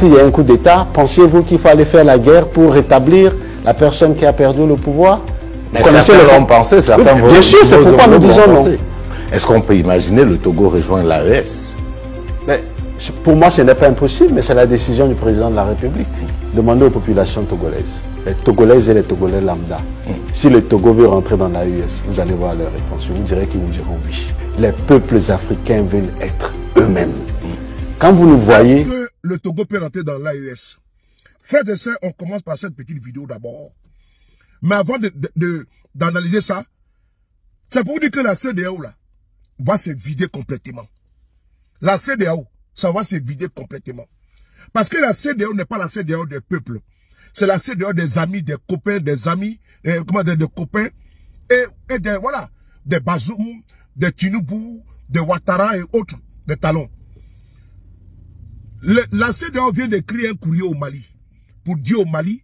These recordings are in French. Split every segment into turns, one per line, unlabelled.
il y a un coup d'État, pensiez-vous qu'il faut aller faire la guerre pour rétablir la personne qui a perdu le pouvoir?
Mais certains l'ont pensé, certains vont...
Bien sûr, c'est pourquoi nous disons non.
Est-ce qu'on peut imaginer le Togo rejoindre l'AES?
Pour moi, ce n'est pas impossible, mais c'est la décision du président de la République. Demandez aux populations togolaises, les Togolaises et les Togolais lambda. Si le Togo veut rentrer dans l'AES, vous allez voir leur réponse. Vous direz qu'ils vous diront oui. Les peuples africains veulent être eux-mêmes. Quand vous nous voyez...
Est-ce que le Togo peut rentrer dans l'AES? Frères et sœurs, on commence par cette petite vidéo d'abord. Mais avant d'analyser ça, c'est pour vous dire que la CEDEAO là, va se vider complètement. La CEDEAO, ça va se vider complètement. Parce que la CEDEAO n'est pas la CEDEAO des peuples. C'est la CEDEAO des amis, des copains, des amis, des copains, et des, voilà, des Bazoum, des Tinubu, des Ouattara et autres, des talons. La CEDEAO vient d'écrire un courrier au Mali, pour dire au Mali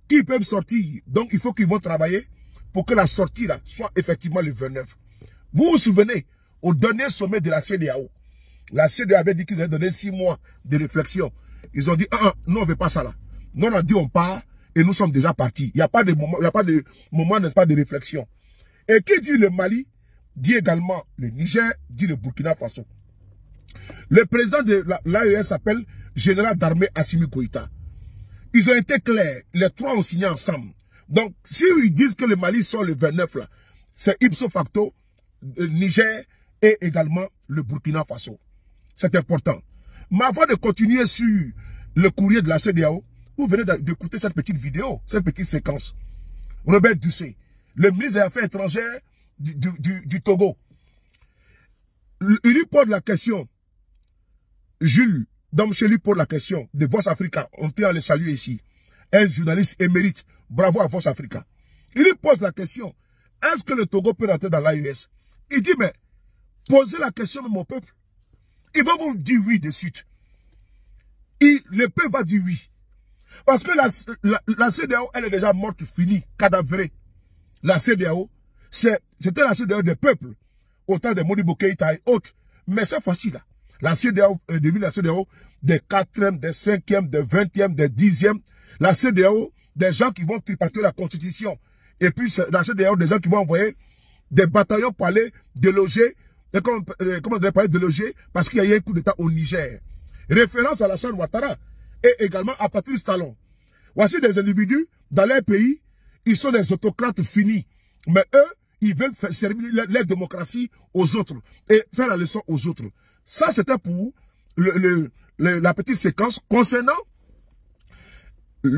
qu'ils peuvent sortir. Donc il faut qu'ils vont travailler pour que la sortie là soit effectivement le 29. Vous vous souvenez, au dernier sommet de la CEDEAO avait dit qu'ils avaient donné 6 mois de réflexion. Ils ont dit, nous on ne veut pas ça là. Nous on a dit on part et nous sommes déjà partis. Il n'y a pas de moment, n'est-ce pas, de réflexion. Et qui dit le Mali, dit également le Niger, dit le Burkina Faso. Le président de l'AES s'appelle Général d'armée Assimi Goïta. Ils ont été clairs, les trois ont signé ensemble. Donc, si ils disent que le Mali sort le 29 là, c'est ipso facto Niger et également le Burkina Faso. C'est important. Mais avant de continuer sur le courrier de la CEDEAO, vous venez d'écouter cette petite vidéo, cette petite séquence. Robert Dussé, le ministre des Affaires étrangères du Togo. Il lui pose la question, Jules Domché lui pose la question de Voice Africa, on tient à le saluer ici, un journaliste émérite, bravo à Voice Africa. Il lui pose la question, est-ce que le Togo peut rentrer dans l'AES? Il dit, mais posez la question de mon peuple. Il va vous dire oui de suite. Le peuple va dire oui. Parce que la CEDEAO, elle est déjà morte, finie, cadavrée. La CEDEAO, c'était la CEDEAO des peuples, autant de Modibo Keïta et autres. Mais cette fois-ci, là, la CEDEAO est devenue la CEDEAO des 4e, des 5e, des 20e, des 10e. La CEDEAO, des gens qui vont tripartir la Constitution. Et puis, la CEDEAO, des gens qui vont envoyer des bataillons pour aller déloger, comment on dirait, parler déloger, parce qu'il y a eu un coup d'État au Niger. Référence à Alassane Ouattara et également à Patrice Talon. Voici des individus, dans leur pays, ils sont des autocrates finis. Mais eux, ils veulent faire servir leur démocratie aux autres et faire la leçon aux autres. Ça, c'était pour la petite séquence concernant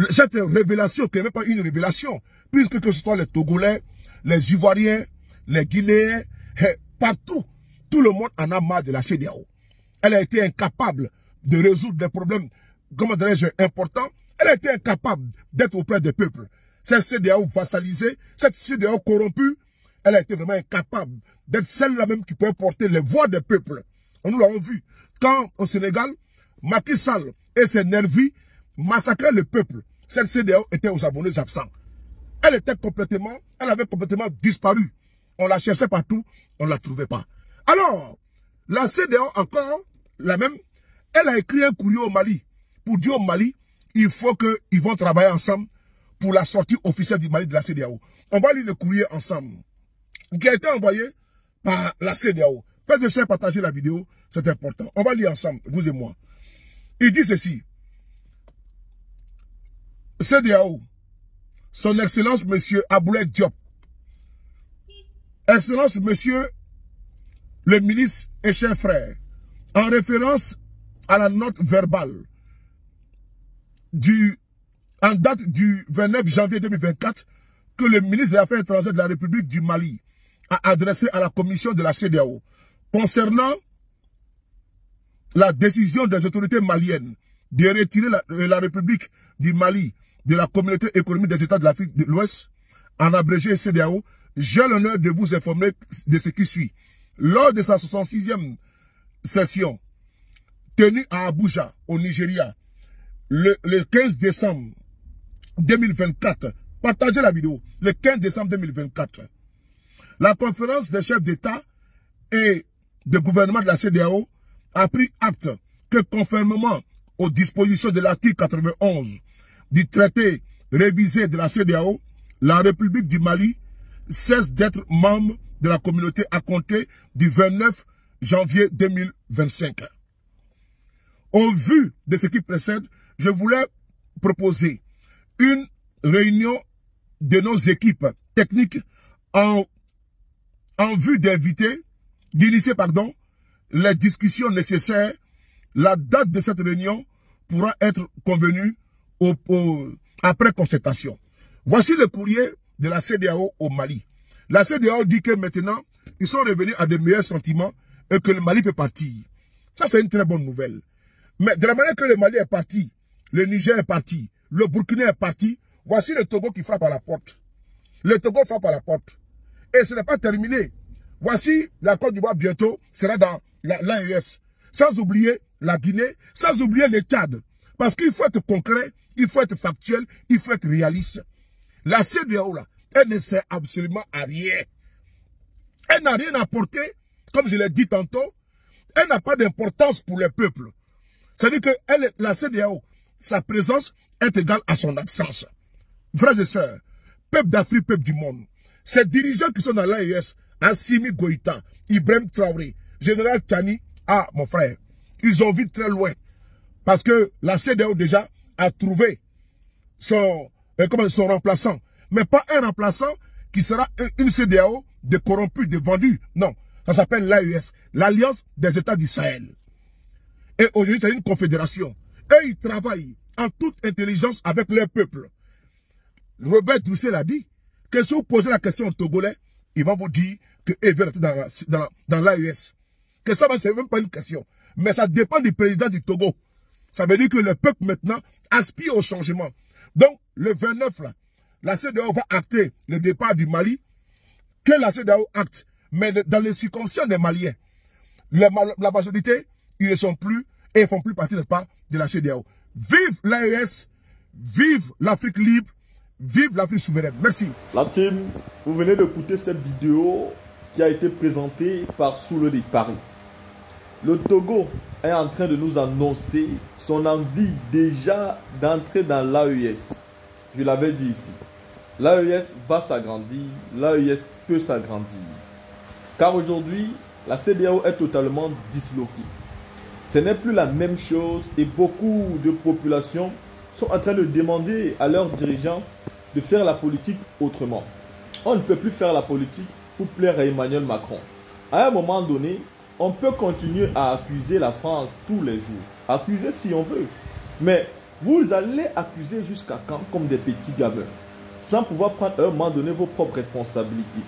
cette révélation, qui n'est même pas une révélation, puisque que ce soit les Togolais, les Ivoiriens, les Guinéens, partout, tout le monde en a marre de la CEDEAO. Elle a été incapable de résoudre des problèmes, comment dirais-je, importants. Elle a été incapable d'être auprès des peuples. Cette CEDEAO vassalisée, cette CEDEAO corrompue, elle a été vraiment incapable d'être celle-là même qui peut porter les voix des peuples. Nous l'avons vu. Quand au Sénégal, Macky Sall et ses nervis massacraient le peuple, cette CEDEAO était aux abonnés absents. Elle avait complètement disparu. On la cherchait partout, on ne la trouvait pas. Alors, la CEDEAO encore, la même, elle a écrit un courrier au Mali pour dire au Mali, il faut qu'ils vont travailler ensemble pour la sortie officielle du Mali de la CEDEAO. On va lire le courrier ensemble, qui a été envoyé par la CEDEAO. Faites de partager la vidéo, c'est important. On va lire ensemble, vous et moi. Il dit ceci. CEDEAO, son Excellence Monsieur Aboulaye Diop, Excellence Monsieur le ministre et cher frère, en référence à la note verbale en date du 29 janvier 2024 que le ministre des Affaires étrangères de la République du Mali a adressé à la commission de la CEDEAO concernant la décision des autorités maliennes de retirer la République du Mali de la communauté économique des États de l'Afrique de l'Ouest, en abrégé CEDEAO, j'ai l'honneur de vous informer de ce qui suit. Lors de sa 66e session, tenue à Abuja, au Nigeria, le 15 décembre 2024, partagez la vidéo, le 15 décembre 2024, la conférence des chefs d'État et de gouvernement de la CEDEAO a pris acte que conformément aux dispositions de l'article 91 du traité révisé de la CEDEAO, la République du Mali cesse d'être membre de la communauté à compter du 29 janvier 2025. Au vu de ce qui précède, je voulais proposer une réunion de nos équipes techniques en vue d'initier les discussions nécessaires. La date de cette réunion pourra être convenue après concertation. Voici le courrier de la CEDEAO au Mali. La CEDEAO dit que maintenant, ils sont revenus à de meilleurs sentiments et que le Mali peut partir. Ça, c'est une très bonne nouvelle. Mais de la manière que le Mali est parti, le Niger est parti, le Burkina est parti, voici le Togo qui frappe à la porte. Le Togo frappe à la porte. Et ce n'est pas terminé. Voici la Côte d'Ivoire bientôt sera dans l'AES. Sans oublier la Guinée, sans oublier le Tchad. Parce qu'il faut être concret, il faut être factuel, il faut être réaliste. La CEDEAO, là, elle ne sert absolument à rien. Elle n'a rien apporté, comme je l'ai dit tantôt. Elle n'a pas d'importance pour le peuple. C'est-à-dire que la CEDEAO, sa présence est égale à son absence. Frères et sœurs, peuple d'Afrique, peuple du monde, ces dirigeants qui sont dans l'AES, Assimi Goïta, Ibrahim Traoré, Général Tchani, ah mon frère, ils ont vu très loin. Parce que la CEDEAO déjà a trouvé son remplaçant. Mais pas un remplaçant qui sera une CEDEAO de corrompus, de vendus. Non, ça s'appelle l'AES, l'Alliance des États du Sahel. Et aujourd'hui, c'est une confédération. Et ils travaillent en toute intelligence avec leur peuple. Robert Doucet l'a dit, que si vous posez la question aux Togolais, ils vont vous dire qu'ils veulent être dans l'AES. Que ça, c'est même pas une question. Mais ça dépend du président du Togo. Ça veut dire que le peuple maintenant aspire au changement. Donc, le 29, là, la CEDEAO va acter le départ du Mali, que la CEDEAO acte. Mais dans les circonstances des Maliens, la majorité, ils ne sont plus et ils ne font plus partie, n'est-ce pas, de la CEDEAO. Vive l'AES, vive l'Afrique libre, vive l'Afrique souveraine. Merci.
La team, vous venez d'écouter cette vidéo qui a été présentée par Soule de Paris. Le Togo est en train de nous annoncer son envie déjà d'entrer dans l'AES. Je l'avais dit ici. L'AES va s'agrandir, l'AES peut s'agrandir. Car aujourd'hui, la CEDEAO est totalement disloquée. Ce n'est plus la même chose et beaucoup de populations sont en train de demander à leurs dirigeants de faire la politique autrement. On ne peut plus faire la politique pour plaire à Emmanuel Macron. À un moment donné, on peut continuer à accuser la France tous les jours. Accuser si on veut. Mais vous allez accuser jusqu'à quand comme des petits gamins, sans pouvoir prendre à un moment donné vos propres responsabilités.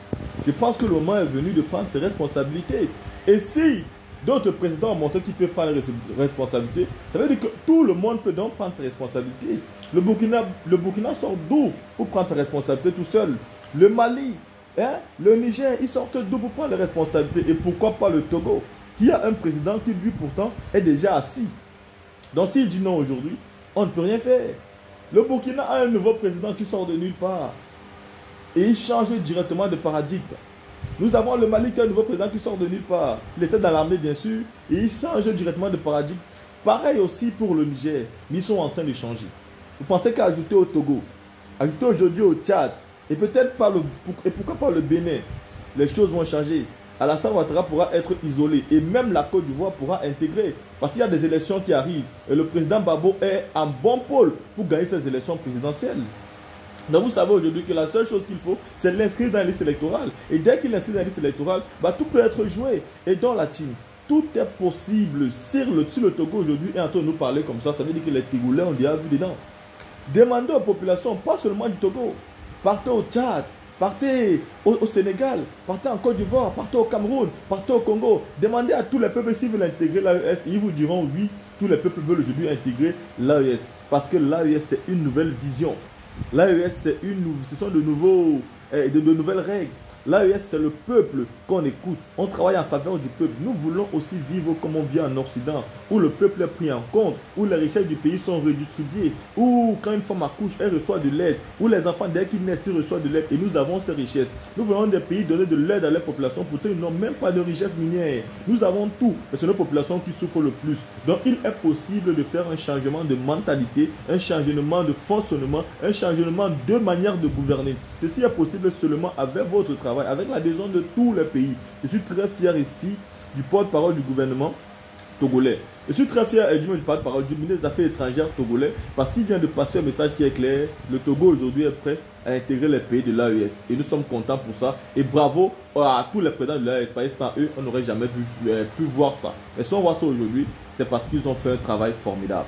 Je pense que le moment est venu de prendre ses responsabilités. Et si d'autres présidents ont montré qu'ils peuvent prendre les responsabilités, ça veut dire que tout le monde peut donc prendre ses responsabilités. Le Burkina sort d'où pour prendre ses responsabilités tout seul? Le Mali, le Niger, ils sortent d'où pour prendre les responsabilités? Et pourquoi pas le Togo, qui a un président qui lui pourtant est déjà assis? Donc s'il dit non aujourd'hui, on ne peut rien faire. Le Burkina a un nouveau président qui sort de nulle part. Et il change directement de paradigme. Nous avons le Mali qui a un nouveau président qui sort de nulle part. Il était dans l'armée bien sûr. Et il change directement de paradigme. Pareil aussi pour le Niger. Mais ils sont en train de changer. Vous pensez qu'à ajouter au Togo, ajouter aujourd'hui au Tchad, et peut-être pas et pourquoi pas le Bénin, les choses vont changer. Alassane Ouattara pourra être isolé et même la Côte d'Ivoire pourra intégrer. Parce qu'il y a des élections qui arrivent et le président Babo est en bon pôle pour gagner ces élections présidentielles. Donc vous savez aujourd'hui que la seule chose qu'il faut, c'est l'inscrire dans la liste électorale. Et dès qu'il inscrit dans la liste électorale, tout peut être joué. Et dans la team, tout est possible. Si le Togo aujourd'hui est en train de nous parler comme ça veut dire que les Togolais ont déjà vu dedans. Demandez aux populations, pas seulement du Togo, partez au Tchad, partez au Sénégal, partez en Côte d'Ivoire, partez au Cameroun, partez au Congo. Demandez à tous les peuples s'ils veulent intégrer l'AES. Ils vous diront oui, tous les peuples veulent aujourd'hui intégrer l'AES. Parce que l'AES, c'est une nouvelle vision. L'AES, ce sont de nouvelles règles. L'AES, c'est le peuple qu'on écoute. On travaille en faveur du peuple. Nous voulons aussi vivre comme on vit en Occident, où le peuple est pris en compte, où les richesses du pays sont redistribuées, où quand une femme accouche, elle reçoit de l'aide, où les enfants, dès qu'ils naissent, ils reçoivent de l'aide. Et nous avons ces richesses. Nous voulons des pays donner de l'aide à la population, pourtant ils n'ont même pas de richesses minières. Nous avons tout, mais c'est nos populations qui souffrent le plus. Donc il est possible de faire un changement de mentalité, un changement de fonctionnement, un changement de manière de gouverner. Ceci est possible seulement avec votre travail, avec l'adhésion de tous les pays. Je suis très fier ici du porte-parole du gouvernement togolais. Je suis très fier du porte-parole du ministre des Affaires étrangères togolais parce qu'il vient de passer un message qui est clair. Le Togo aujourd'hui est prêt à intégrer les pays de l'AES et nous sommes contents pour ça. Et bravo à tous les présidents de l'AES parce que sans eux, on n'aurait jamais pu voir ça. Mais si on voit ça aujourd'hui, c'est parce qu'ils ont fait un travail formidable.